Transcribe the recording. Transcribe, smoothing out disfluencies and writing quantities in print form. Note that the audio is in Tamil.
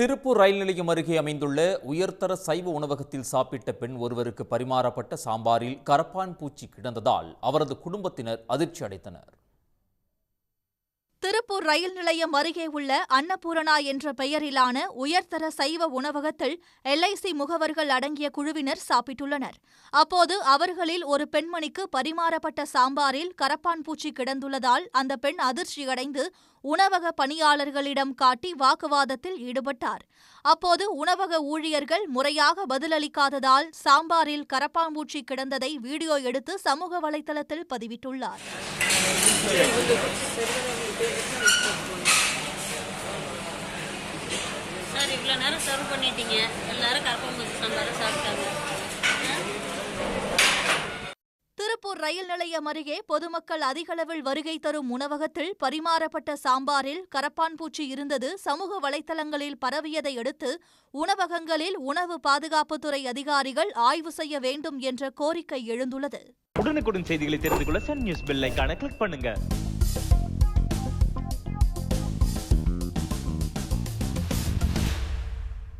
திருப்பூர் ரயில் நிலையம் அருகே அமைந்துள்ள உயர்தர சைவ உணவகத்தில் சாப்பிட்ட பெண் ஒருவருக்கு பரிமாறப்பட்ட சாம்பாரில் கரப்பான் பூச்சி கிடந்ததால் அவரது குடும்பத்தினர் அதிர்ச்சி அடைந்தனர். திருப்பூர் ரயில் நிலையம் அருகே உள்ள அன்னபூரணா என்ற பெயரிலான உயர்தர சைவ உணவகத்தில் LIC முகவர்கள் அடங்கிய குழுவினர் சாப்பிட்டுள்ளனர். அப்போது அவர்களில் ஒரு பெண்மணிக்கு பரிமாறப்பட்ட சாம்பாரில் கரப்பான் பூச்சி கிடந்துள்ளதால் அந்த பெண் அதிர்ச்சியடைந்து உணவக பணியாளர்களிடம் காட்டி வாக்குவாதத்தில் ஈடுபட்டார். அப்போது உணவக ஊழியர்கள் முறையாக பதிலளிக்காததால் சாம்பாரில் கரப்பான் பூச்சி கிடந்ததை வீடியோ எடுத்து சமூக வலைதளத்தில் பதிவிட்டுள்ளார். சார், இவ்வளோ நேரம் சர்வ் பண்ணிட்டீங்க, எல்லாரும் கரப்பான்பூச்சி சாம்பார் சாப்பிட்டாங்க. திருப்பூர் ரயில் நிலையம் அருகே பொதுமக்கள் அதிகளவில் வருகை தரும் உணவகத்தில் பரிமாறப்பட்ட சாம்பாரில் கரப்பான் பூச்சி இருந்தது சமூக வலைதளங்களில் பரவியதை அடுத்து உணவகங்களில் உணவு பாதுகாப்புத்துறை அதிகாரிகள் ஆய்வு செய்ய வேண்டும் என்ற கோரிக்கை எழுந்துள்ளது. உடனுக்குடன் செய்திகளை தெரிந்து கொள்ள சன் நியூஸ் பெல் ஐகானை கிளிக் பண்ணுங்க.